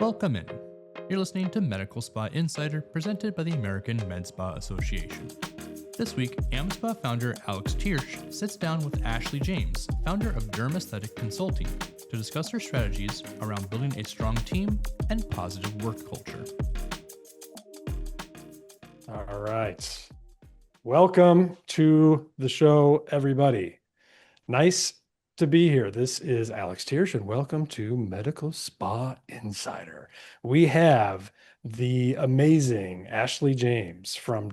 Welcome in. You're listening to Medical Spa Insider presented by the American Med Spa Association. This week, AmSpa founder Alex Thiersch sits down with Ashley James, founder of DermAesthetic Consulting, to discuss her strategies around building a strong team and positive work culture. All right. Welcome to the show, everybody. Nice to be here. This is Alex Thiersch, and welcome to Medical Spa Insider. We have the amazing Ashley James from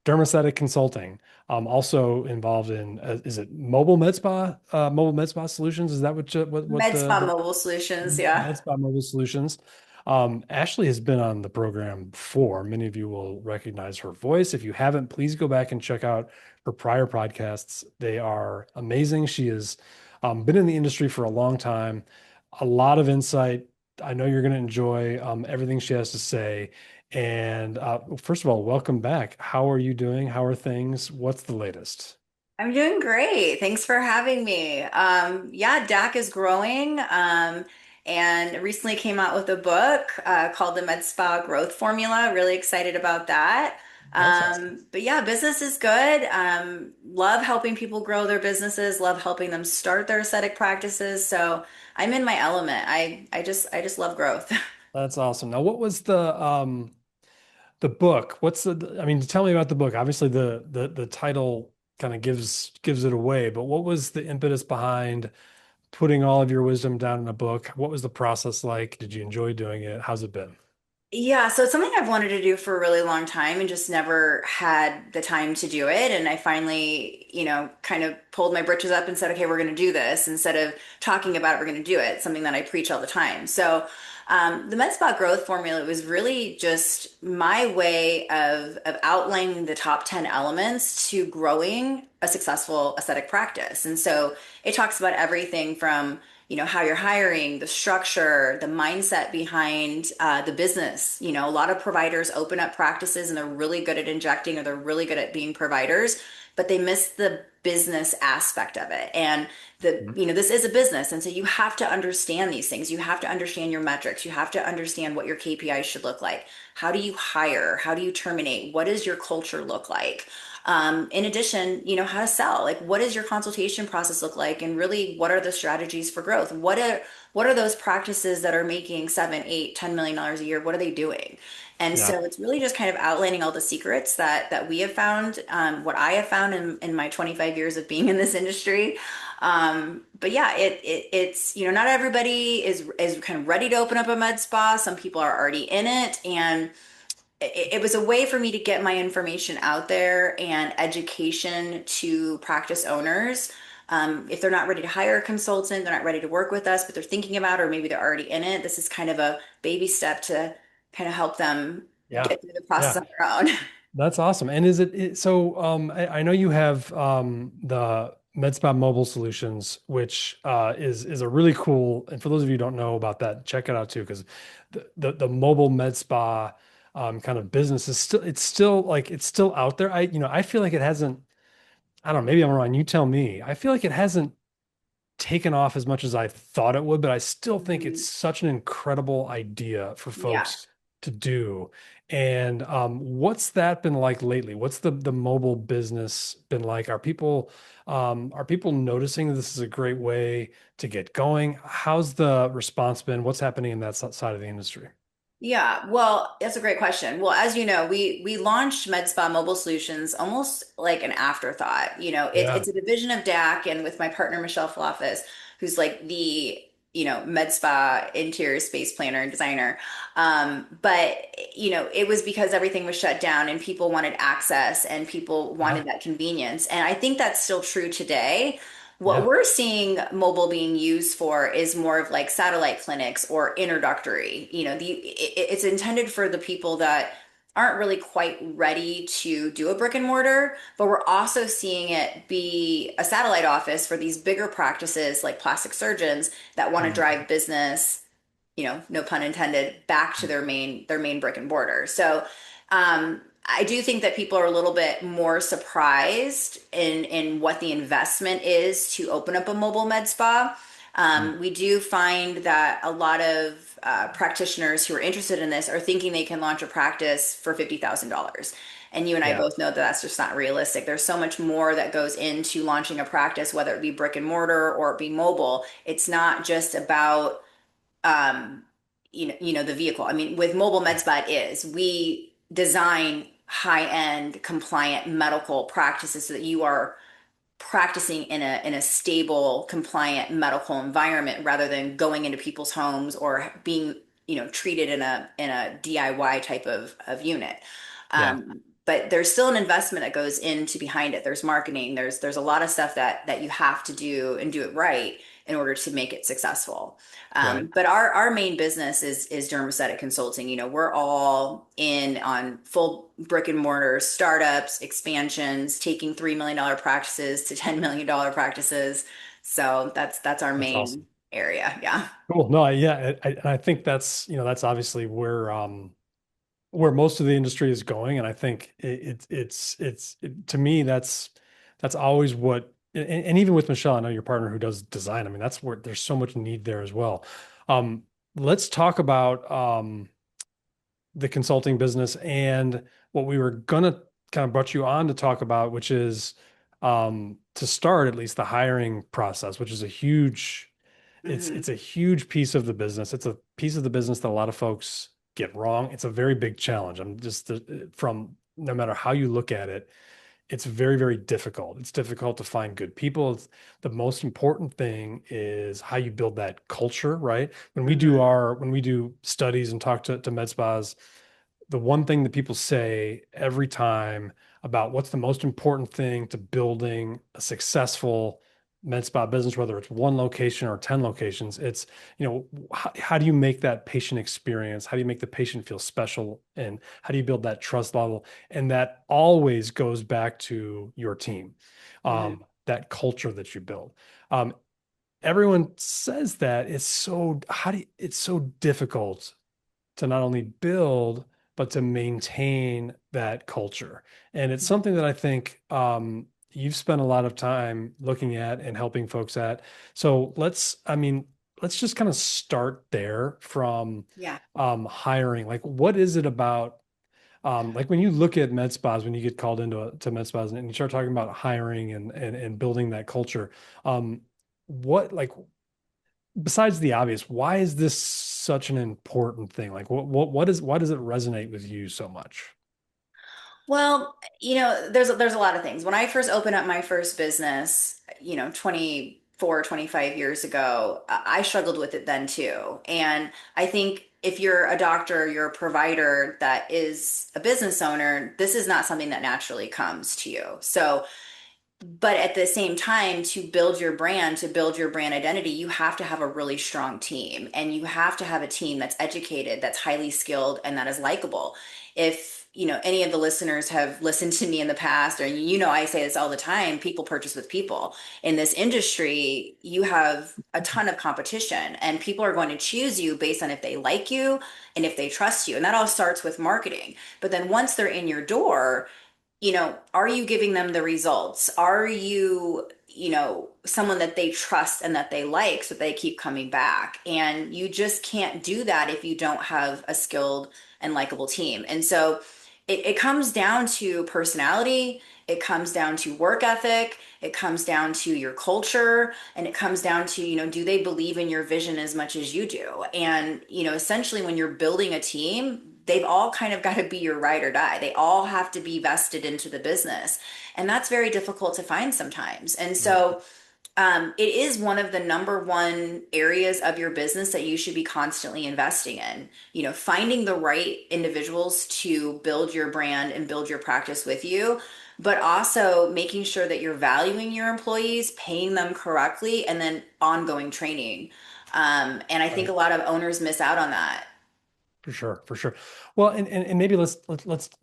DermAesthetic Consulting, also involved in, is it mobile med spa solutions? Is that what Med Spa the Mobile Solutions, yeah. Med Spa Mobile Solutions? Ashley has been on the program before. Many of you will recognize her voice. If you haven't, please go back and check out her prior podcasts. They are amazing. She has been in the industry for a long time, a lot of insight. I know you're going to enjoy everything she has to say. And first of all, welcome back. How are you doing? How are things? What's the latest? I'm doing great. Thanks for having me. Yeah, DAC is growing, and recently came out with a book called the Med Spa Growth Formula. Really excited about that. That's awesome. But yeah, business is good. Love helping people grow their businesses, love helping them start their aesthetic practices. So I'm in my element. I just love growth. That's awesome. Now, what was the book? I mean, tell me about the book. Obviously, the title kind of gives it away, but what was the impetus behind putting all of your wisdom down in a book? What was the process like? Did you enjoy doing it? How's it been? Yeah, so it's something I've wanted to do for a really long time and just never had the time to do it. And I finally, kind of pulled my britches up and said, okay, we're going to do this. Instead of talking about it, we're going to do it. Something that I preach all the time. So the Med Spa Growth Formula was really just my way of outlining the top 10 elements to growing a successful aesthetic practice. And so it talks about everything from how you're hiring, the structure, the mindset behind the business. A lot of providers open up practices and they're really good at injecting or they're really good at being providers, but they miss the business aspect of it. And this is a business. And so you have to understand these things. You have to understand your metrics. You have to understand what your KPIs should look like. How do you hire? How do you terminate? What does your culture look like? In addition, how to sell, like what does your consultation process look like? And really, what are the strategies for growth? What are those practices that are making 7, 8, $10 million a year? What are they doing? And Yeah. so it's really just kind of outlining all the secrets that we have found, what I have found in my 25 years of being in this industry. But yeah, it's, not everybody is kind of ready to open up a med spa. Some people are already in it, and it was a way for me to get my information out there and education to practice owners. If they're not ready to hire a consultant, they're not ready to work with us, but they're thinking about it, or maybe they're already in it. This is kind of a baby step to kind of help them Yeah. get through the process Yeah. on their own. That's awesome. And so I know you have the MedSpa Mobile Solutions, which is a really cool, and for those of you who don't know about that, check it out too, because the mobile med spa kind of business is still out there. I feel like it hasn't, I don't know, maybe I'm wrong. You tell me. I feel like it hasn't taken off as much as I thought it would, but I still think Mhm. it's such an incredible idea for Yeah. folks to do. And what's that been like lately? What's the mobile business been like? Are people noticing this is a great way to get going? How's the response been? What's happening in that side of the industry? Yeah, well, that's a great question. Well, as you know, we launched Med Spa Mobile Solutions almost like an afterthought. Yeah. It's a division of DAC, and with my partner Michelle Floffice, who's like the Med Spa interior space planner and designer. But it was because everything was shut down and people wanted access and people Yeah. wanted that convenience, and I think that's still true today. What Yeah. we're seeing mobile being used for is more of like satellite clinics or introductory. It's intended for the people that aren't really quite ready to do a brick and mortar, but we're also seeing it be a satellite office for these bigger practices like plastic surgeons that want to Mhm. drive business, no pun intended, back to their main brick and mortar. So I do think that people are a little bit more surprised in what the investment is to open up a mobile med spa. We do find that a lot of practitioners who are interested in this are thinking they can launch a practice for $50,000. And you and I Yeah. both know that that's just not realistic. There's so much more that goes into launching a practice, whether it be brick and mortar or it be mobile. It's not just about um, the vehicle. I mean, with mobile med spa, it is. We design high-end compliant medical practices so that you are practicing in a stable, compliant medical environment rather than going into people's homes or being, treated in a DIY type of unit. Yeah. But there's still an investment that goes into behind it. There's marketing, there's a lot of stuff that you have to do and do it right in order to make it successful. Right. But our main business is DermAesthetic consulting. We're all in on full brick and mortar startups, expansions, taking $3 million practices to $10 million practices. So that's our That's awesome. main area. Yeah. Cool. No, yeah, and I think that's, that's obviously where most of the industry is going, and I think to me that's always what, and even with Michelle, I know your partner who does design. I mean, that's where there's so much need there as well. Let's talk about the consulting business and what we were gonna kind of brought you on to talk about, which is to start at least the hiring process, which is a huge Mhm. it's a huge piece of the business. It's a piece of the business that a lot of folks get wrong. It's a very big challenge. I'm just from no matter how you look at it, it's very, very difficult. It's difficult to find good people. The most important thing is how you build that culture, right? Mhm. When we do studies and talk to med spas, the one thing that people say every time about what's the most important thing to building a successful med spa business, whether it's one location or 10 locations, it's, how do you make that patient experience? How do you make the patient feel special? And how do you build that trust level? And that always goes back to your team, Mhm. that culture that you build. Um, Everyone says that it's so difficult to not only build but to maintain that culture. And it's something that I think you've spent a lot of time looking at and helping folks at. So let's just kind of start there from Yeah. hiring. Like, what is it about? Like when you look at med spas, when you get called to med spas and you start talking about hiring and building that culture, what like besides the obvious, why is this such an important thing? Like why does it resonate with you so much? Well, there's a lot of things. When I first opened up my first business, 25 years ago, I struggled with it then too. And I think if you're a doctor, you're a provider that is a business owner, this is not something that naturally comes to you. So but at the same time, to build your brand identity, you have to have a really strong team and you have to have a team that's educated, that's highly skilled, and that is likable. If, any of the listeners have listened to me in the past, or, I say this all the time, people purchase with people. In this industry, you have a ton of competition and people are going to choose you based on if they like you and if they trust you. And that all starts with marketing. But then once they're in your door, are you giving them the results? Are you, someone that they trust and that they like so they keep coming back? And you just can't do that if you don't have a skilled and likable team. And so it comes down to personality, it comes down to work ethic, it comes down to your culture, and it comes down to, do they believe in your vision as much as you do? And, essentially when you're building a team, they've all kind of got to be your ride or die. They all have to be vested into the business. And that's very difficult to find sometimes. And so it is one of the number one areas of your business that you should be constantly investing in. Finding the right individuals to build your brand and build your practice with you, but also making sure that you're valuing your employees, paying them correctly, and then ongoing training. And I think a Right. lot of owners miss out on that. For sure, for sure. Well, and maybe let's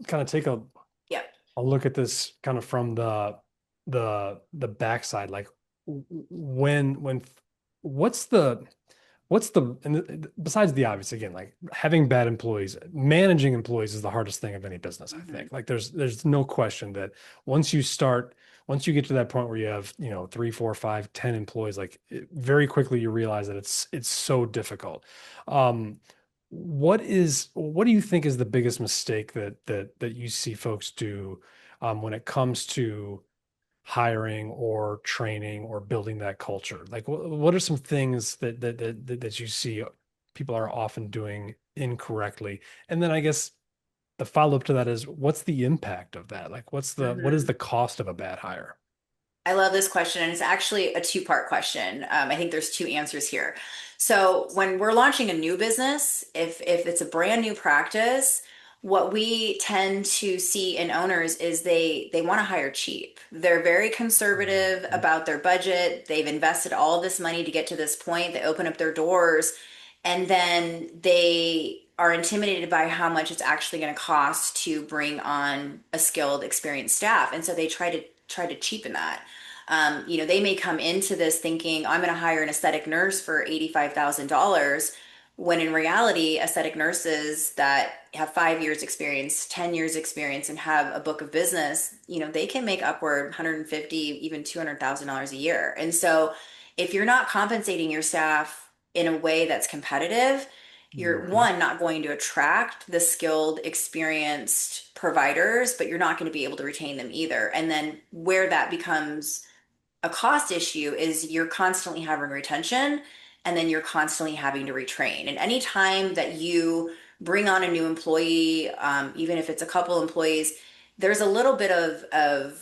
kind of take Yep. a look at this kind of from the backside. Like when what's the besides the obvious again, like having bad employees, managing employees is the hardest thing of any business, I Mhm. think. Like there's no question that once you start once you get to that point where you have, 3, 4, 5, 10 employees, like very quickly you realize that it's so difficult. Um, what do you think is the biggest mistake that you see folks do when it comes to hiring or training or building that culture? Like what are some things that you see people are often doing incorrectly? And then I guess the follow-up to that is what's the impact of that? Like what is Mhm. the cost of a bad hire? I love this question, and it's actually a two-part question. I think there's two answers here. So when we're launching a new business, if it's a brand new practice, what we tend to see in owners is they want to hire cheap. They're very conservative Mhm. about their budget. They've invested all this money to get to this point. They open up their doors, and then they are intimidated by how much it's actually going to cost to bring on a skilled, experienced staff, and so they try to cheapen that. They may come into this thinking, I'm going to hire an aesthetic nurse for $85,000, when in reality, aesthetic nurses that have 5 years experience, 10 years experience, and have a book of business, they can make upward 150, even $200,000 a year. And so if you're not compensating your staff in a way that's competitive, you're Mhm. one, not going to attract the skilled, experienced providers, but you're not going to be able to retain them either. And then where that becomes a cost issue is you're constantly having retention, and then you're constantly having to retrain. And anytime that you bring on a new employee, even if it's a couple employees, there's a little bit of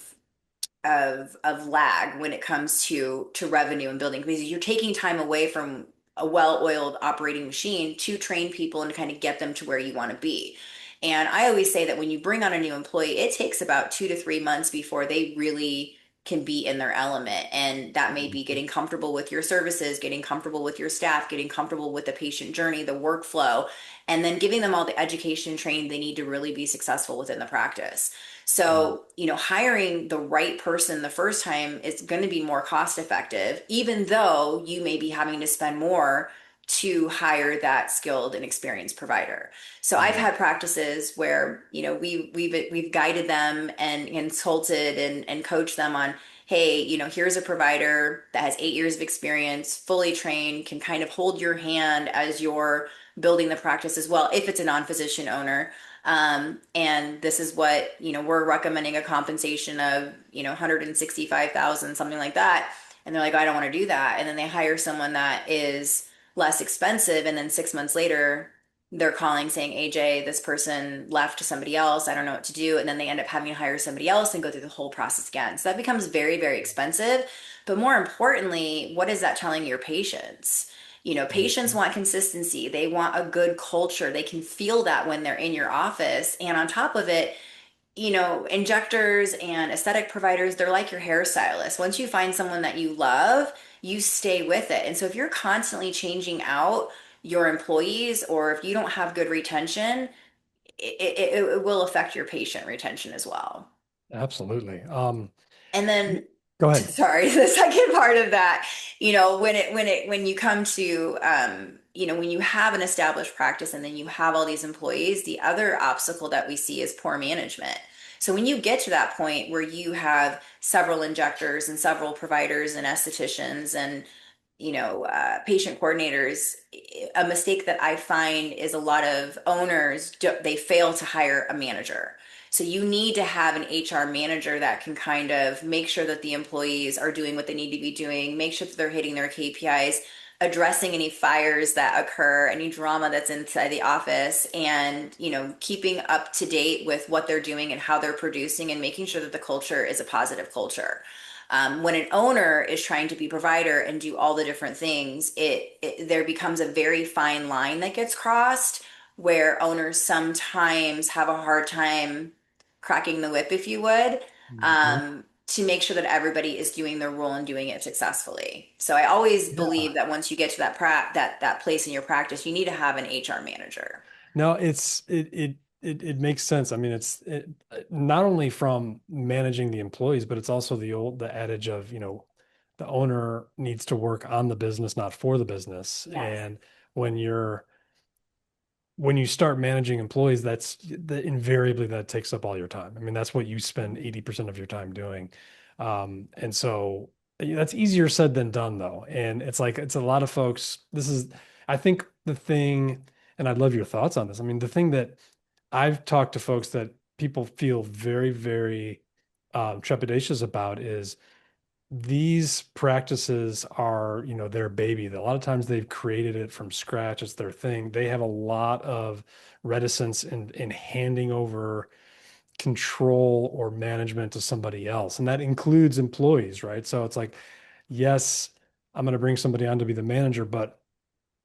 lag when it comes to revenue and building, because you're taking time away from a well-oiled operating machine to train people and kind of get them to where you want to be. And I always say that when you bring on a new employee, it takes about 2 to 3 months before they really can be in their element. And that may be getting comfortable with your services, getting comfortable with your staff, getting comfortable with the patient journey, the workflow, and then giving them all the education and training they need to really be successful within the practice. Mhm. So, hiring the right person the first time is going to be more cost effective, even though you may be having to spend more to hire that skilled and experienced provider. So I've Mhm. had practices where, we've guided them and consulted and coached them on, hey, here's a provider that has 8 years of experience, fully trained, can kind of hold your hand as you're building the practice as well, if it's a non-physician owner. And this is what, we're recommending a compensation of, 165,000, something like that. And they're like, I don't want to do that. And then they hire someone that is less expensive. And then 6 months later, they're calling saying, AJ, this person left to somebody else. I don't know what to do. And then they end up having to hire somebody else and go through the whole process again. So that becomes very, very expensive. But more importantly, what is that telling your patients? Patients Mhm. want consistency. They want a good culture. They can feel that when they're in your office. And on top of it, injectors and aesthetic providers, they're like your hairstylist. Once you find someone that you love, you stay with it. And so if you're constantly changing out your employees, or if you don't have good retention, it will affect your patient retention as well. Absolutely. And then, Go ahead. sorry, the second part of that, when you come to, when you have an established practice and then you have all these employees, the other obstacle that we see is poor management. So when you get to that point where you have several injectors and several providers and estheticians and patient coordinators, a mistake that I find is a lot of owners they fail to hire a manager. So you need to have an HR manager that can kind of make sure that the employees are doing what they need to be doing, make sure that they're hitting their KPIs, addressing any fires that occur, any drama that's inside the office, and keeping up to date with what they're doing and how they're producing, and making sure that the culture is a positive culture. When an owner is trying to be provider and do all the different things, it there becomes a very fine line that gets crossed, where owners sometimes have a hard time cracking the whip, if you would, Mhm. to make sure that everybody is doing their role and doing it successfully. So I always Yeah. believe that once you get to that place in your practice, you need to have an HR manager. No, it makes sense. I mean, not only from managing the employees, but it's also the adage of, the owner needs to work on the business, not for the business. Yes. And when you're when you start managing employees, invariably that takes up all your time. I mean, that's what you spend 80% of your time doing. And so that's easier said than done though. And it's like, it's a lot of folks. I think the thing, and I'd love your thoughts on this. I mean, the thing that I've talked to folks that people feel very, very trepidatious about is these practices are, their baby. A lot of times they've created it from scratch. It's their thing. They have a lot of reticence in handing over control or management to somebody else. And that includes employees, right? So it's like, yes, I'm going to bring somebody on to be the manager, but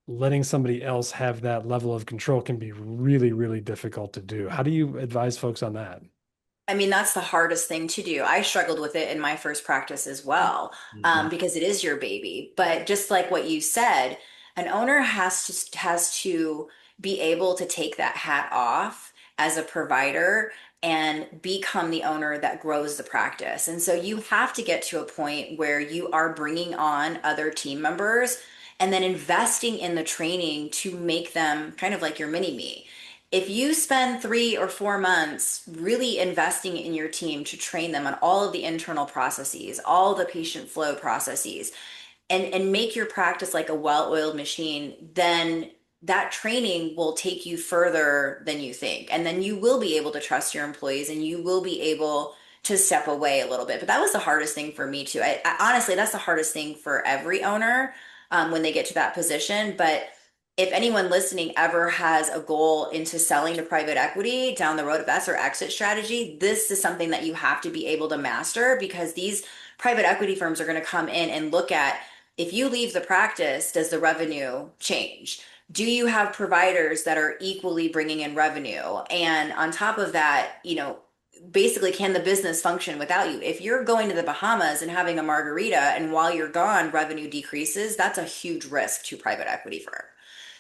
letting somebody else have that level of control can be really, really difficult to do. How do you advise folks on that? I mean, that's the hardest thing to do. I struggled with it in my first practice as well, Mhm. because it is your baby. But just like what you said, an owner has to be able to take that hat off as a provider and become the owner that grows the practice. And so you have to get to a point where you are bringing on other team members and then investing in the training to make them kind of like your mini me. If you spend 3 or 4 months really investing in your team to train them on all of the internal processes, all the patient flow processes, and make your practice like a well-oiled machine, then that training will take you further than you think. And then you will be able to trust your employees and you will be able to step away a little bit. But that was the hardest thing for me too. I honestly, that's the hardest thing for every owner when they get to that position. But if anyone listening ever has a goal into selling to private equity down the road, if that's their exit strategy, this is something that you have to be able to master because these private equity firms are going to come in and look at if you leave the practice, does the revenue change? Do you have providers that are equally bringing in revenue? And on top of that, basically, can the business function without you? If you're going to the Bahamas and having a margarita, and while you're gone, revenue decreases, that's a huge risk to private equity firm.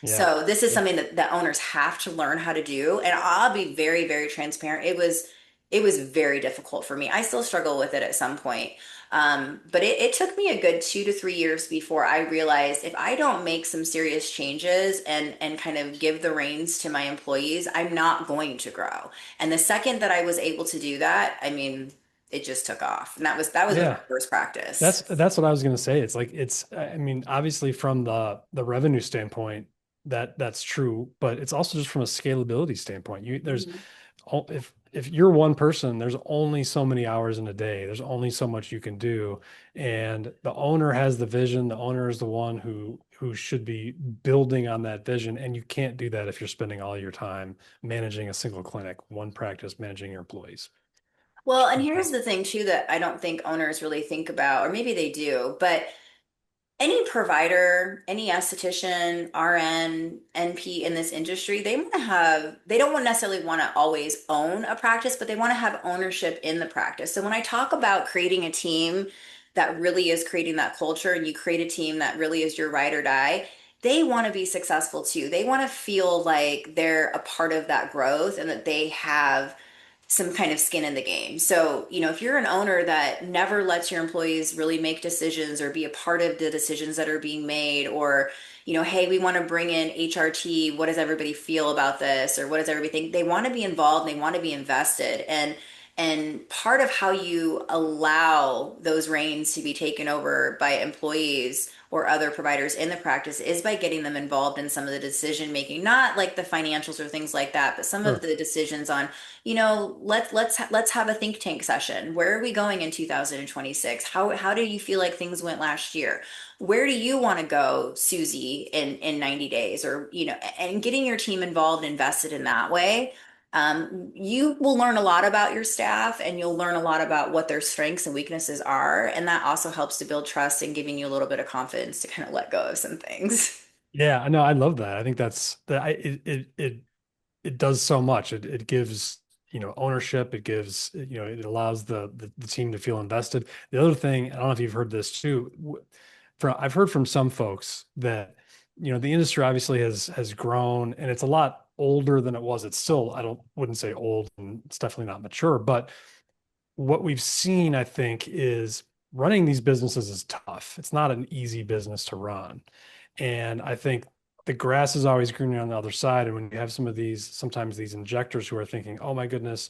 Yeah. So this is Yeah. something that owners have to learn how to do. And I'll be very, very transparent. It was very difficult for me. I still struggle with it at some point. But it took me a good 2 to 3 years before I realized if I don't make some serious changes and kind of give the reins to my employees, I'm not going to grow. And the second that I was able to do that, I mean, it just took off. And that was with my Yeah. first practice. That's what I was going to say. It's like I mean, obviously from the revenue standpoint, that's true, but it's also just from a scalability standpoint. Mhm. If you're one person, there's only so many hours in a day. There's only so much you can do. And the owner has the vision. The owner is the one who should be building on that vision. And you can't do that if you're spending all your time managing a single clinic, one practice, managing your employees. Well, and here's the thing too that I don't think owners really think about, or maybe they do, but any provider, any esthetician, RN, NP in this industry, they don't necessarily want to always own a practice, but they want to have ownership in the practice. So when I talk about creating a team that really is creating that culture and you create a team that really is your ride or die, they want to be successful too. They want to feel like they're a part of that growth and that they have some kind of skin in the game. So, if you're an owner that never lets your employees really make decisions or be a part of the decisions that are being made, or, hey, we want to bring in HRT, what does everybody feel about this? Or what does everybody think? They want to be involved, they want to be invested. And part of how you allow those reins to be taken over by employees or other providers in the practice is by getting them involved in some of the decision making, not like the financials or things like that, but some of Sure. the decisions on, let's have a think tank session. Where are we going in 2026? How do you feel like things went last year? Where do you want to go, Susie, in 90 days? Or, and getting your team involved, invested in that way, you will learn a lot about your staff and you'll learn a lot about what their strengths and weaknesses are. And that also helps to build trust and giving you a little bit of confidence to kind of let go of some things. Yeah, I know. I love that. I think it does so much. It gives, ownership. It gives, it allows the team to feel invested. The other thing, I don't know if you've heard this too, I've heard from some folks that, the industry obviously has grown and it's a lot older than it was. It's still, wouldn't say old, and it's definitely not mature, but what we've seen, I think, is running these businesses is tough. It's not an easy business to run. And I think the grass is always greener on the other side. And when you have sometimes these injectors who are thinking, oh my goodness,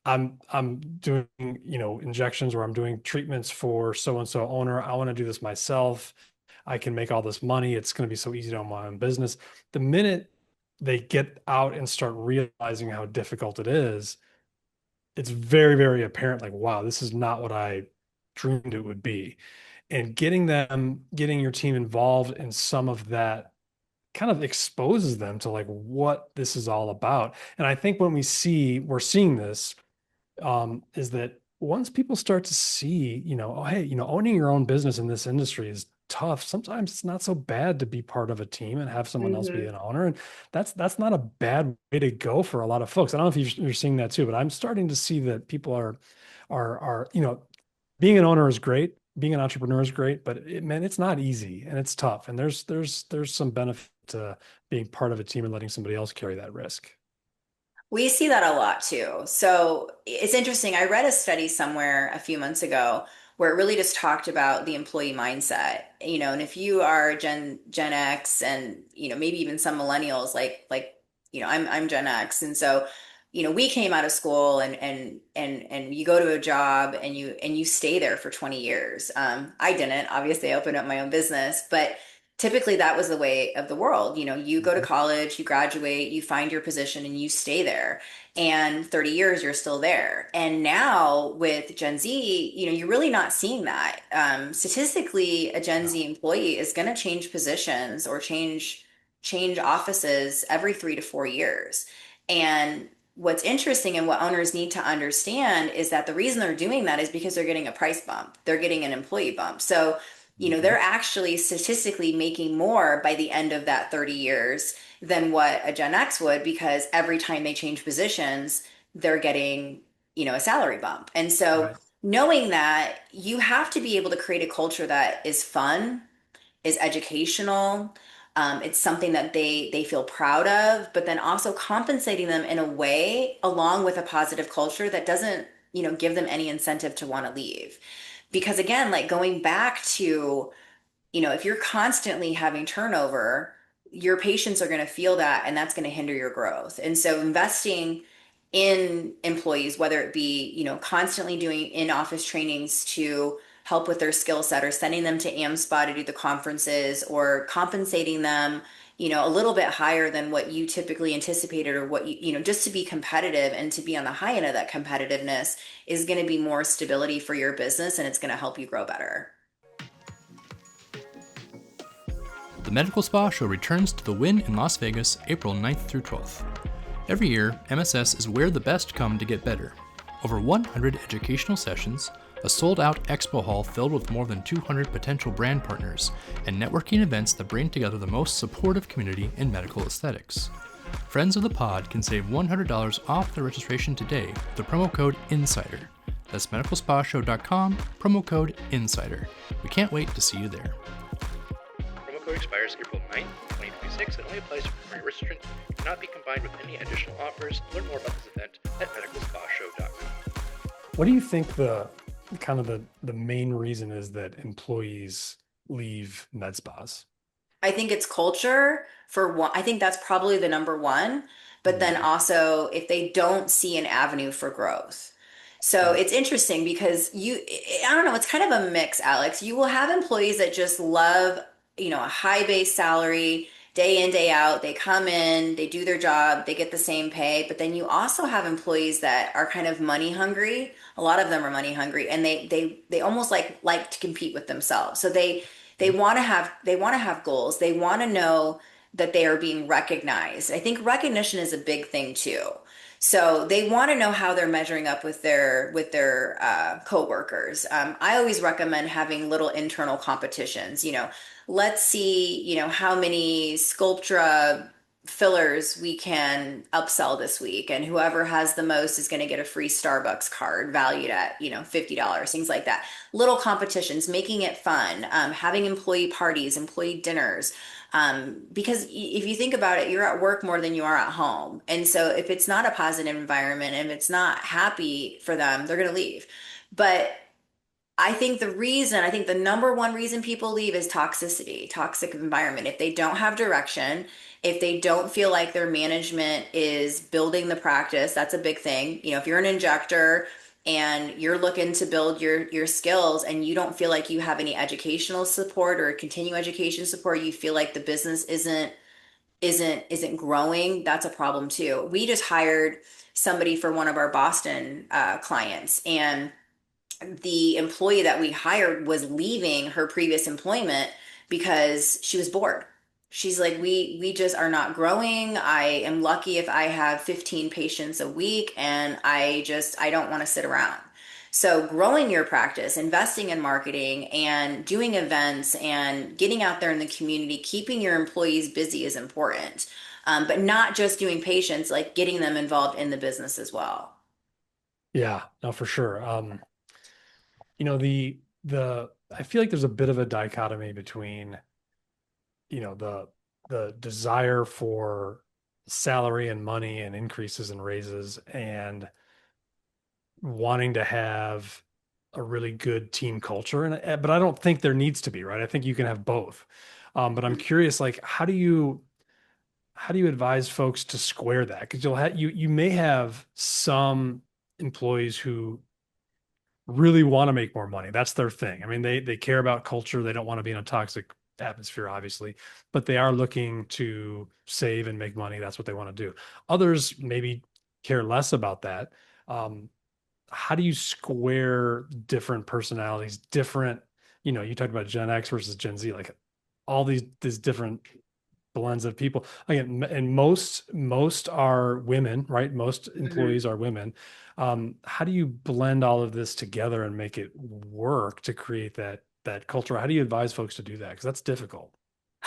I'm doing, injections, or I'm doing treatments for so and so owner. I want to do this myself. I can make all this money. It's going to be so easy to own my own business. The minute they get out and start realizing how difficult it is, it's very, very apparent, like, wow, this is not what I dreamed it would be. And getting your team involved in some of that kind of exposes them to like what this is all about. And I think when we're seeing this, is that once people start to see, oh, hey, owning your own business in this industry is tough. Sometimes it's not so bad to be part of a team and have someone else be Hmm. an owner. And that's not a bad way to go for a lot of folks. I don't know if you're seeing that too, but I'm starting to see that people are, being an owner is great. Being an entrepreneur is great, but man, it's not easy and it's tough. And there's some benefit to being part of a team and letting somebody else carry that risk. We see that a lot too. So it's interesting. I read a study somewhere a few months ago where it really just talked about the employee mindset. And if you are Gen X and, maybe even some millennials, I'm Gen X. And so, we came out of school and you go to a job and you stay there for 20 years. I didn't. Obviously, I opened up my own business, but typically that was the way of the world. You go to Mhm. college, you graduate, you find your position and you stay there. And 30 years, you're still there. And now with Gen Z, you're really not seeing that. Statistically, a Gen No. Z employee is going to change positions or change offices every 3 to 4 years. And what's interesting and what owners need to understand is that the reason they're doing that is because they're getting a price bump. They're getting an employee bump. So they're Mhm. actually statistically making more by the end of that 30 years than what a Gen X would because every time they change positions, they're getting, a salary bump. And so Right. knowing that you have to be able to create a culture that is fun, is educational. It's something that they feel proud of, but then also compensating them in a way along with a positive culture that doesn't, give them any incentive to want to leave. Because again, like going back to if you're constantly having turnover, your patients are going to feel that and that's going to hinder your growth. And so investing in employees, whether it be, constantly doing in-office trainings to help with their skill set or sending them to AmSpa to do the conferences or compensating them, a little bit higher than what you typically anticipated or what just to be competitive and to be on the high end of that competitiveness is going to be more stability for your business and it's going to help you grow better. The Medical Spa Show returns to the Wynn in Las Vegas April 9th through 12th. Every year, MSS is where the best come to get better. Over 100 educational sessions, a sold-out expo hall filled with more than 200 potential brand partners, and networking events that bring together the most supportive community in medical aesthetics. Friends of the pod can save $100 off their registration today with the promo code INSIDER. That's medicalspashow.com, promo code INSIDER. We can't wait to see you there. Promo code expires April 9th, 2026 and only applies to primary registrants. Cannot be combined with any additional offers. Learn more about this event at medicalspashow.com. What do you think the kind of the main reason is that employees leave med spas? I think it's culture for one. I think that's probably the number one. But then Mhm. also if they don't see an avenue for growth. So Right. it's interesting because I don't know, it's kind of a mix, Alex. You will have employees that just love, a high base salary, day in, day out. They come in, they do their job, they get the same pay. But then you also have employees that are kind of money hungry. A lot of them are money hungry and they almost like to compete with themselves. So they want to have goals. They want to know that they are being recognized. I think recognition is a big thing too. So they want to know how they're measuring up with their coworkers. I always recommend having little internal competitions. Let's see, how many Sculptra fillers we can upsell this week, and whoever has the most is going to get a free Starbucks card valued at $50, things like that. Little competitions, making it fun, having employee parties, employee dinners. Because if you think about it, you're at work more than you are at home. And so if it's not a positive environment and if it's not happy for them, they're going to leave. But I think the number one reason people leave is toxicity, toxic environment. If they don't have direction, if they don't feel like their management is building the practice, that's a big thing. You know, if you're an injector and you're looking to build your skills and you don't feel like you have any educational support or continuing education support, you feel like the business isn't growing, that's a problem too. We just hired somebody for one of our Boston clients, and the employee that we hired was leaving her previous employment because she was bored. She's like, we just are not growing. I am lucky if I have 15 patients a week, and I don't want to sit around. So growing your practice, investing in marketing and doing events and getting out there in the community, keeping your employees busy is important. But not just doing patients, like getting them involved in the business as well. Yeah, no, for sure. I feel like there's a bit of a dichotomy between, the desire for salary and money and increases and raises and wanting to have a really good team culture. But I don't think there needs to be, right? I think you can have both. But I'm curious, like, how do you advise folks to square that? Because you may have some employees who really want to make more money. That's their thing. I mean, they care about culture. They don't want to be in a toxic atmosphere, obviously, but they are looking to save and make money. That's what they want to do. Others maybe care less about that. Um, how do you square different personalities, different, you talked about Gen X versus Gen Z, like all these different blends of people. Again, and most are women, right? Most Mhm. employees are women. How do you blend all of this together and make it work to create that culture? How do you advise folks to do that? Because that's difficult.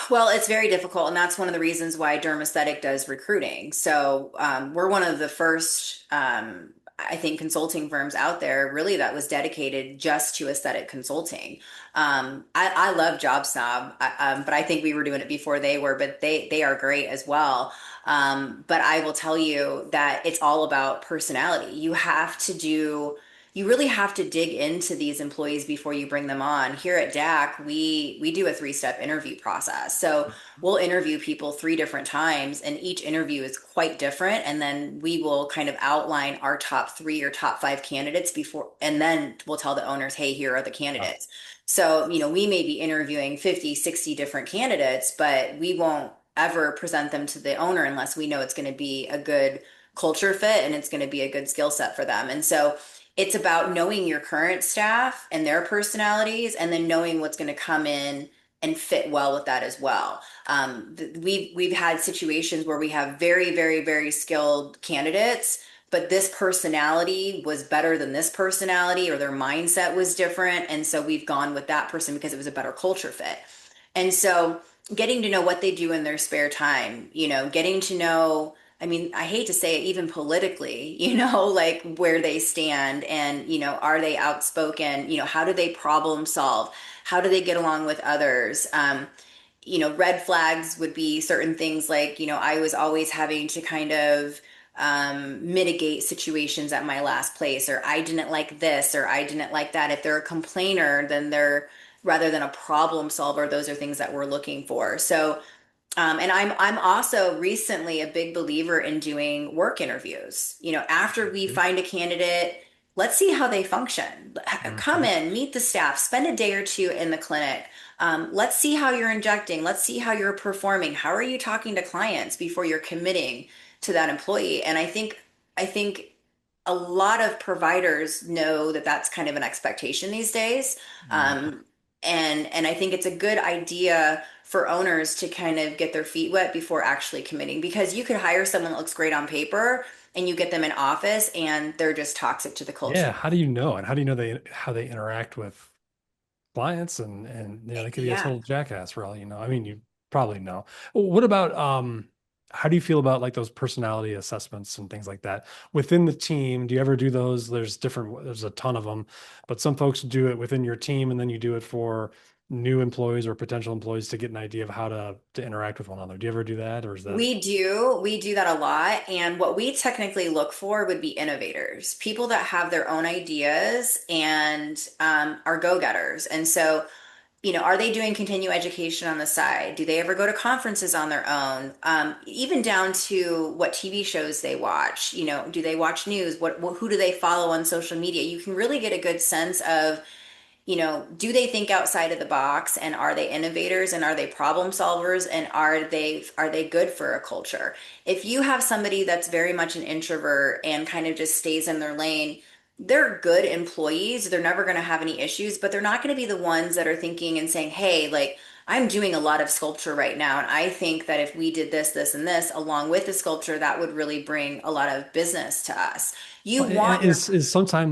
Well, it's very difficult, and that's one of the reasons why DermAesthetic does recruiting. So we're one of the first, I think, consulting firms out there really that was dedicated just to aesthetic consulting. I love Job Snob, but I think we were doing it before they were, but they are great as well. But I will tell you that it's all about personality. You really have to dig into these employees before you bring them on. Here at DAC, we do a three-step interview process. So we'll interview people three different times, and each interview is quite different. And then we will kind of outline our top three or top five candidates before, and then we'll tell the owners, hey, here are the Wow. candidates. So, we may be interviewing 50, 60 different candidates, but we won't ever present them to the owner unless we know it's going to be a good culture fit and it's going to be a good skill set for them. And so it's about knowing your current staff and their personalities, and then knowing what's going to come in and fit well with that as well. We've had situations where we have very, very, very skilled candidates, but this personality was better than this personality, or their mindset was different, and so we've gone with that person because it was a better culture fit. And so getting to know what they do in their spare time, getting to know, I mean, I hate to say it, even politically, like where they stand, and, are they outspoken? How do they problem solve? How do they get along with others? Red flags would be certain things like, I was always having to kind of mitigate situations at my last place, or I didn't like this, or I didn't like that. If they're a complainer, then they're rather than a problem solver, those are things that we're looking for. So and I'm also recently a big believer in doing work interviews. After we find a candidate, let's see how they function. Come Mhm. in, meet the staff, spend a day or two in the clinic. Let's see how you're injecting. Let's see how you're performing. How are you talking to clients before you're committing to that employee? And I think a lot of providers know that that's kind of an expectation these days. Yeah. Um, and I think it's a good idea for owners to kind of get their feet wet before actually committing, because you could hire someone that looks great on paper and you get them in office and they're just toxic to the culture. Yeah. How do you know? And how do you know how they interact with clients and they could be a Yeah. total jackass for all you know. I mean, you probably know. What about how do you feel about like those personality assessments and things like that within the team? Do you ever do those? There's a ton of them, but some folks do it within your team and then you do it for new employees or potential employees to get an idea of how to interact with one another? Do you ever do that, or is that? We do that a lot. And what we technically look for would be innovators, people that have their own ideas and are go-getters. And so, are they doing continuing education on the side? Do they ever go to conferences on their own? Even down to what TV shows they watch. Do they watch news? Who do they follow on social media? You can really get a good sense of, do they think outside of the box, and are they innovators, and are they problem solvers, and are they good for a culture? If you have somebody that's very much an introvert and kind of just stays in their lane, they're good employees. They're never going to have any issues, but they're not going to be the ones that are thinking and saying, "Hey, like I'm doing a lot of sculpture right now, and I think that if we did this, this, and this along with the sculpture, that would really bring a lot of business to us." You Well, want your is sometimes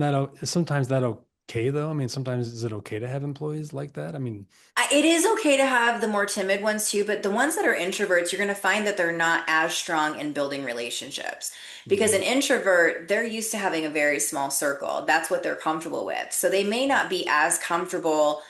that okay though? I mean, sometimes is it okay to have employees like that? I mean, It is okay to have the more timid ones too, but the ones that are introverts, you're going to find that they're not as strong in building relationships because mhm. an introvert, they're used to having a very small circle. That's what they're comfortable with. So they may not be as comfortable,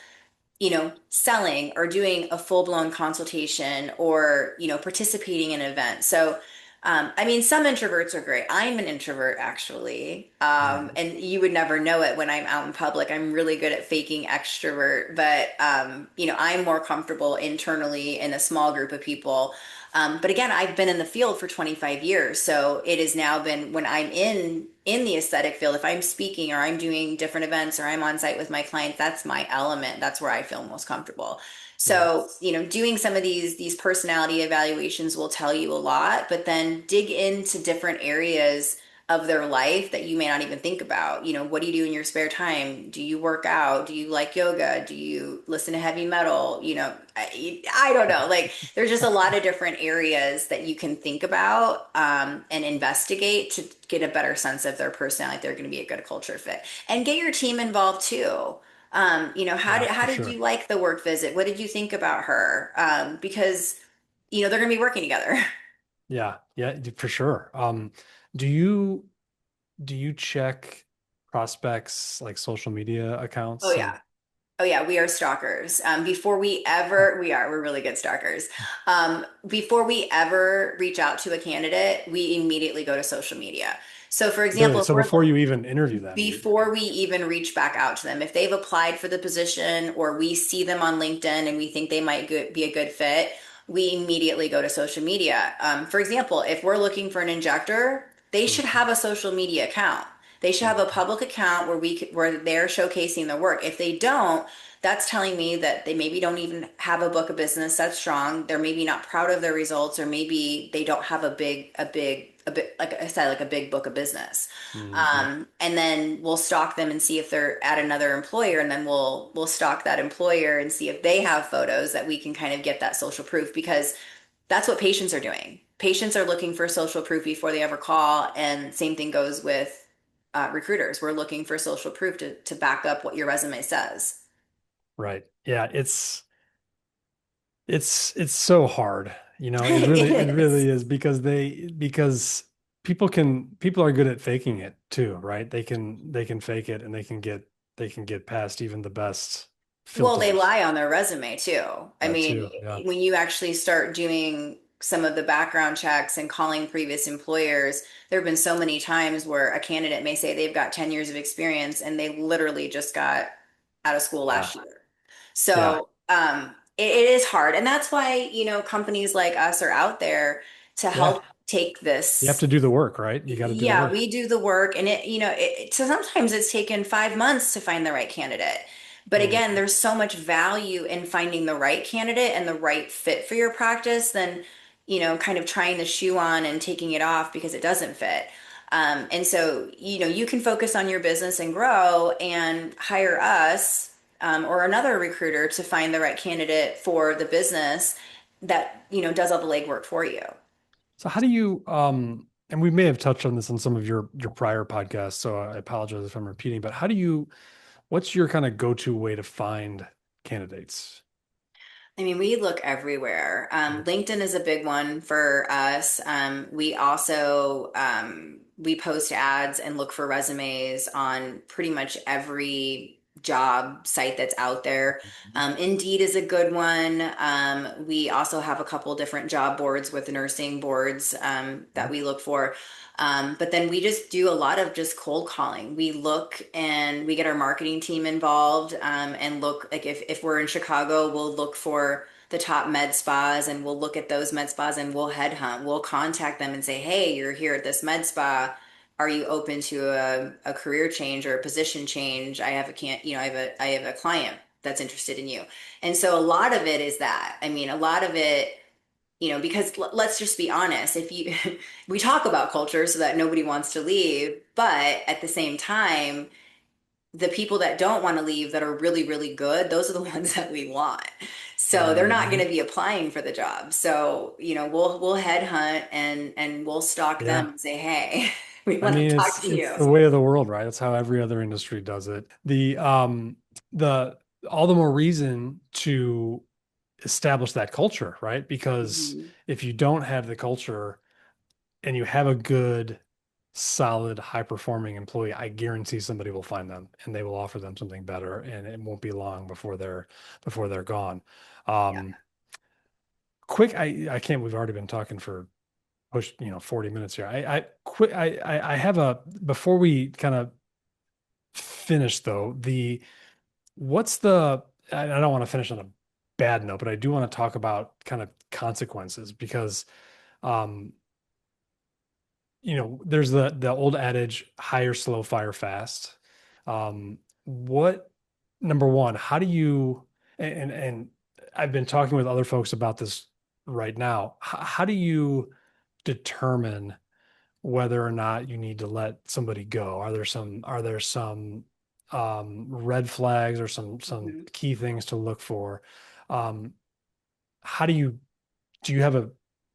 selling or doing a full-blown consultation or, participating in an event. So, I mean, some introverts are great. I'm an introvert, actually. Mhm. And you would never know it when I'm out in public. I'm really good at faking extrovert, but, I'm more comfortable internally in a small group of people. But again, I've been in the field for 25 years. So it has now been when I'm in the aesthetic field, if I'm speaking or I'm doing different events or I'm on site with my clients, that's my element. That's where I feel most comfortable. Yeah. So, doing some of these personality evaluations will tell you a lot, but then dig into different areas of their life that you may not even think about. What do you do in your spare time? Do you work out? Do you like yoga? Do you listen to heavy metal? I don't know. Like, there's just a lot of different areas that you can think about and investigate to get a better sense of their personality. They're going to be a good culture fit, and get your team involved too. How Yeah, did how for did you sure. like the work visit? What did you think about her? Because they're going to be working together. Yeah, yeah, for sure. Do you do you check prospects like social media Oh accounts and yeah. Oh yeah, we are stalkers. We're really good stalkers. Before we ever reach out to a candidate, we immediately go to social media. So for really? example, if So we're before you even interview them, you before we even reach back out to them, if they've applied for the position or we see them on LinkedIn and we think they might be a good fit, we immediately go to social media. For example, if we're looking for an injector, they should Mhm. have a social media account. They should have a Mhm. public account where they're showcasing their work. If they don't, that's telling me that they maybe don't even have a book of business that's strong. They're maybe not proud of their results, or maybe they don't have a big, like I said, like a big book of business. Mhm. And then we'll stalk them and see if they're at another employer, and then we'll stalk that employer and see if they have photos that we can kind of get that social proof, because that's what patients are doing. Patients are looking for social proof before they ever call, and same thing goes with recruiters. We're looking for social proof to back up what your resume says. Right. Yeah, it's so hard. It really It is. is because people are good at faking it too, right? They can fake it and they can get past even the best Well, they filters. lie on their resume too. I That mean, too. Yeah. when you actually start doing some of the background checks and calling previous employers, there have been so many times where a candidate may say they've got 10 years of experience and they literally just got out of school Yeah. last year. Yeah. So, it is hard. And that's why, companies like us are out there to Yeah. help take You have this. to do the work, right? You got to do the Yeah, work. we do the work, and so sometimes it's taken 5 months to find the right candidate. But again, Mhm. there's so much value in finding the right candidate and the right fit for your practice than, kind of trying the shoe on and taking it off because it doesn't fit. And so, you can focus on your business and grow and hire us, or another recruiter to find the right candidate for the business that, does all the legwork for you. So how do you and we may have touched on this on some of your prior podcasts, so I apologize if I'm repeating, but what's your kind of go-to way to find candidates? I mean, we look everywhere. Mm. LinkedIn is a big one for us. We also we post ads and look for resumes on pretty much every job site that's out there. Indeed is a good one. We also have a couple different job boards with nursing boards that we look for. But then we just do a lot of just cold calling. We look and we get our marketing team involved and look like if we're in Chicago, we'll look for the top med spas and we'll look at those med spas and we'll headhunt. We'll contact them and say, hey, you're here at this med spa. Are you open to a career change or a position change? I have a can't, you know, I have a client that's interested in you. And so a lot of it is that. I mean, a lot of it, because let's just be honest, if you we talk about culture so that nobody wants to leave, but at the same time, the people that don't want to leave that are really, really good, those are the ones that we want. So they're not going Mhm. to be applying for the job. So, we'll headhunt and we'll stalk them Yeah. and say, hey, we I want mean, to it's talk to it's you. the way of the world, right? That's how every other industry does it. The all the more reason to establish that culture, right? Because Mhm. if you don't have the culture and you have a good, solid, high-performing employee, I guarantee somebody will find them and they will offer them something better, and it won't be long before they're gone. Yeah. Um, quick, I can't. We've already been talking for 40 minutes here. I have a before we kind of finish though, what's the I don't want to finish on a bad note, but I do want to talk about kind of consequences because um there's the old adage hire slow, fire fast. What Number one, how do you and I've been talking with other folks about this right now. How do you determine whether or not you need to let somebody go? Are there some red flags or some Mhm. key things to look for? Um, how do you have a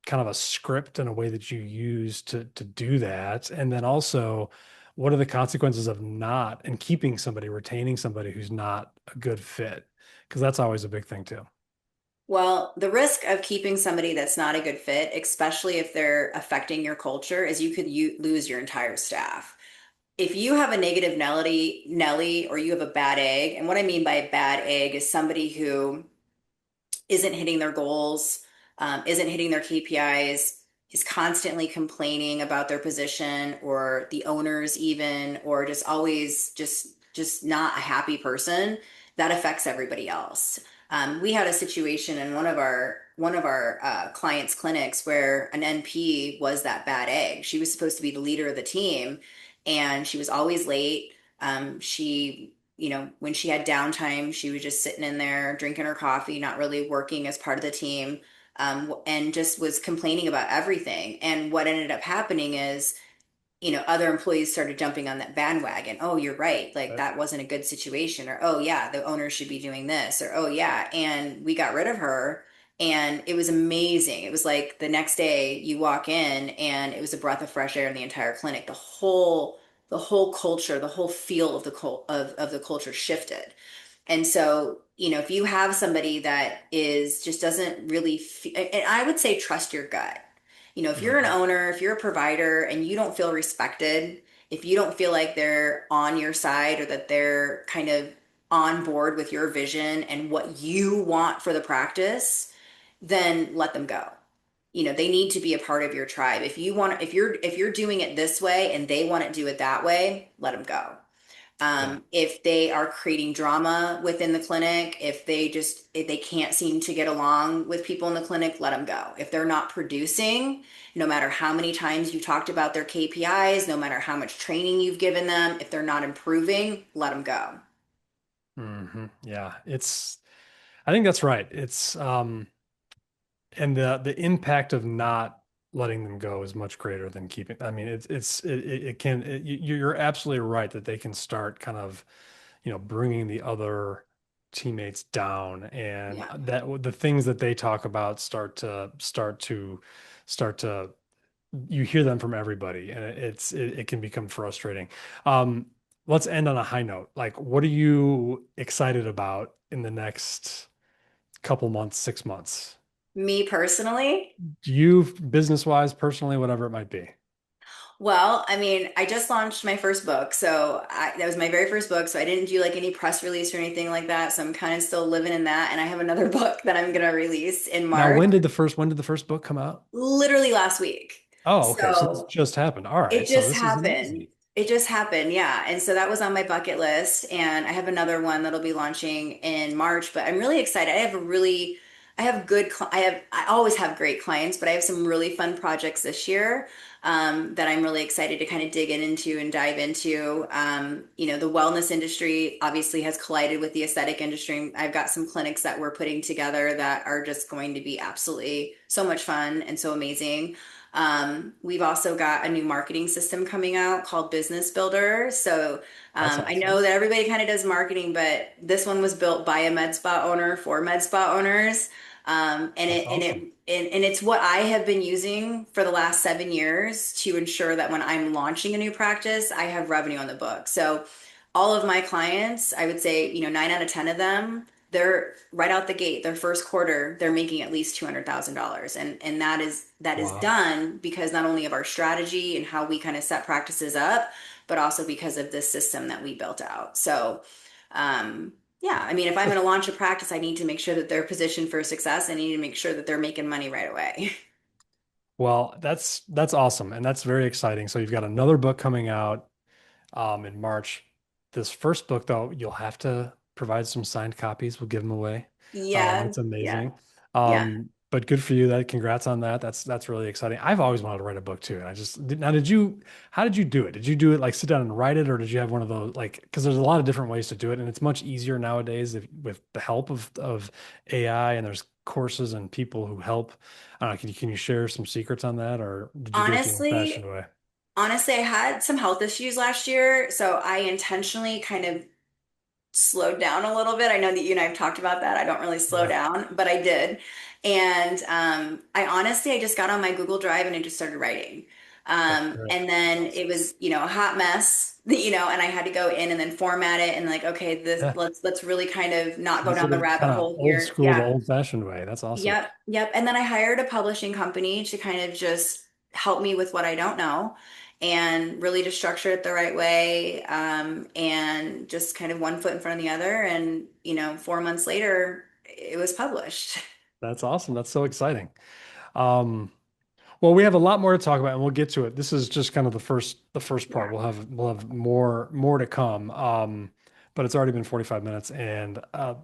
kind of a script and a way that you use to do that? And then also, what are the consequences of not and keeping somebody, retaining somebody who's not a good fit? Because that's always a big thing too. Well, the risk of keeping somebody that's not a good fit, especially if they're affecting your culture, is you lose your entire staff. If you have a negative Nelly, or you have a bad egg, and what I mean by a bad egg is somebody who isn't hitting their goals, isn't hitting their KPIs, is constantly complaining about their position or the owners even, or just always just not a happy person, that affects everybody else. We had a situation in one of our clients' clinics where an NP was that bad egg. She was supposed to be the leader of the team, and she was always late. She when she had downtime, she was just sitting in there drinking her coffee, not really working as part of the team, and just was complaining about everything. And what ended up happening is, other employees started jumping on that bandwagon. Oh, you're right. Like Right. that wasn't a good situation. Or, oh, yeah, the owner should be doing this. Or, oh, yeah. And we got rid of her. And it was amazing. It was like the next day you walk in and it was a breath of fresh air in the entire clinic. The whole culture, the whole feel of the culture shifted. And so, if you have somebody that is just doesn't really, and I would say trust your gut. If you're an Mhm. owner, if you're a provider and you don't feel respected, if you don't feel like they're on your side or that they're kind of on board with your vision and what you want for the practice, then let them go. They need to be a part of your tribe. If you're doing it this way and they want to do it that way, let them go. Yeah. If they are creating drama within the clinic, if they can't seem to get along with people in the clinic, let them go. If they're not producing, no matter how many times you talked about their KPIs, no matter how much training you've given them, if they're not improving, let them go. Yeah. I think that's right. And the impact of not letting them go is much greater than keeping. I mean, it can, you're absolutely right that they can start kind of, bringing the other teammates down, and Yeah. that the things that they talk about start to you hear them from everybody, and it can become frustrating. Um, let's end on a high note. Like, what are you excited about in the next couple months, 6 months? Me personally, You business wise, personally, whatever it might be. Well, I mean, I just launched my first book, so that was my very first book. So I didn't do like any press release or anything like that. So I'm kind of still living in that. And I have another book that I'm gonna release in Now, March, when did the first book come out? literally last week. Oh, okay. So this So just happened. All it right. So just this is happened. amazing. It just happened, yeah. And so that was on my bucket list. And I have another one that'll be launching in March, but I'm really excited. I have I always have great clients, but I have some really fun projects this year that I'm really excited to kind of dig into and dive into. The wellness industry obviously has collided with the aesthetic industry. I've got some clinics that we're putting together that are just going to be absolutely so much fun and so amazing. We've also got a new marketing system coming out called Business Builder. So That's I know awesome. that everybody kind of does marketing, but this one was built by a med spa owner for med spa owners. That's awesome. And it's what I have been using for the last 7 years to ensure that when I'm launching a new practice, I have revenue on the book. So all of my clients, I would say, 9 out of 10 of them, they're right out the gate, their first quarter, they're making at least $200,000. And that is Wow. done because not only of our strategy and how we kind of set practices up, but also because of this system that we built out. So, yeah, I mean, if I'm going to launch a practice, I need to make sure that they're positioned for success. I need to make sure that they're making money right away. Well, that's awesome, and that's very exciting. So you've got another book coming out in March. This first book, though, you'll have to provide some signed copies. We'll give them away. Yeah, It's yeah, amazing. yeah. But good for you. That congrats on that. That's really exciting. I've always wanted to write a book too. And how did you do it? Did you do it like sit down and write it, or did you have one of those like, because there's a lot of different ways to do it, and it's much easier nowadays with the help of AI, and there's courses and people who help. I don't know, can you share some secrets on that, or did you do it the old-fashioned Honestly, way? honestly, I had some health issues last year, so I intentionally kind of slowed down a little bit. I know that you and I have talked about that. I don't really slow Yeah, down, but I did. And I just got on my Google Drive and I just started writing. that's great. And That's then it awesome. was, a hot mess, and I had to go in and then format it and like, okay, this Yeah, let's really kind of not go you down did the it rabbit kind of hole old here. school, the Yeah. old-fashioned way. That's awesome. Yep, yep. And then I hired a publishing company to kind of just help me with what I don't know and really to structure it the right way, and just kind of one foot in front of the other. And, 4 months later, it was published. That's awesome. That's so exciting. Um, well, we have a lot more to talk about, and we'll get to it. This is just kind of the first part. Yeah. We'll have more to come. But it's already been 45 minutes. And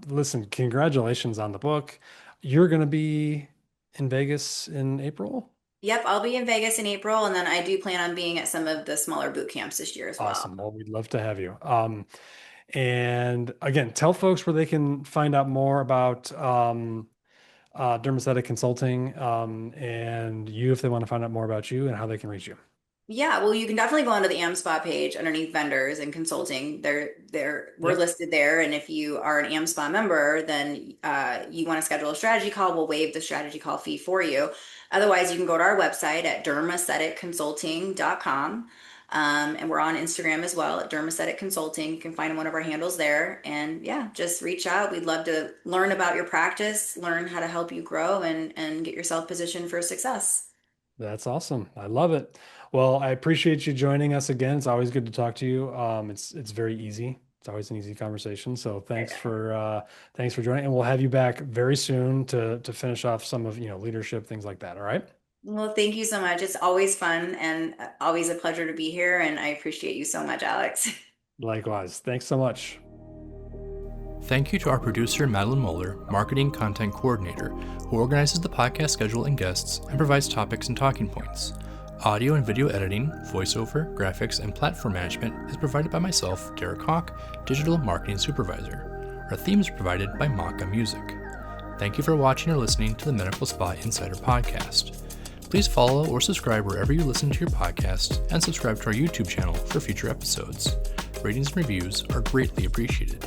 listen, congratulations on the book. You're going to be in Vegas in April. Yep, I'll be in Vegas in April, and then I do plan on being at some of the smaller boot camps this year as well. Awesome. Well, we'd love to have you. And again, tell folks where they can find out more about DermAesthetic Consulting, and you if they want to find out more about you and how they can reach you. Yeah, well, you can definitely go onto the AmSpa page underneath vendors and consulting. We're Yep. listed there. And if you are an AmSpa member, then you want to schedule a strategy call, we'll waive the strategy call fee for you. Otherwise, you can go to our website at dermaestheticconsulting.com. And we're on Instagram as well at Dermaesthetic Consulting. You can find one of our handles there. And yeah, just reach out. We'd love to learn about your practice, learn how to help you grow and get yourself positioned for success. That's awesome. I love it. Well, I appreciate you joining us again. It's always good to talk to you. It's very easy. It's always an easy conversation. So thanks for joining, and we'll have you back very soon to finish off some of leadership things like that. All right. Well, thank you so much. It's always fun and always a pleasure to be here. And I appreciate you so much, Alex. Likewise. Thanks so much. Thank you to our producer, Madeline Moeller, marketing content coordinator, who organizes the podcast schedule and guests and provides topics and talking points. Audio and video editing, voiceover, graphics, and platform management is provided by myself, Derek Hawk, Digital Marketing Supervisor. Our themes are provided by Maka Music. Thank you for watching or listening to the Medical Spa Insider podcast. Please follow or subscribe wherever you listen to your podcast, and subscribe to our YouTube channel for future episodes. Ratings and reviews are greatly appreciated.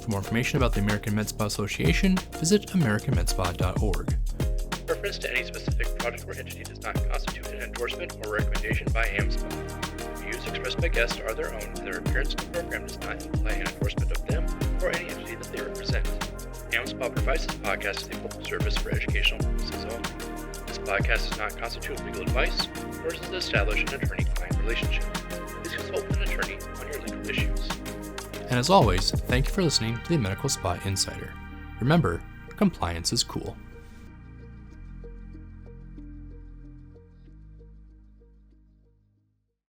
For more information about the American Med Spa Association, visit americanmedspa.org. Reference to any specific product or entity does not constitute an endorsement or recommendation by AmSpa. The views expressed by guests are their own, and their appearance in the program does not imply an endorsement of them or any entity that they represent. AmSpa provides this podcast as a local service for educational purposes only. This podcast does not constitute legal advice, nor does it establish an attorney-client relationship. Please consult with an attorney on your legal issues. And as always, thank you for listening to the Medical Spa Insider. Remember, compliance is cool.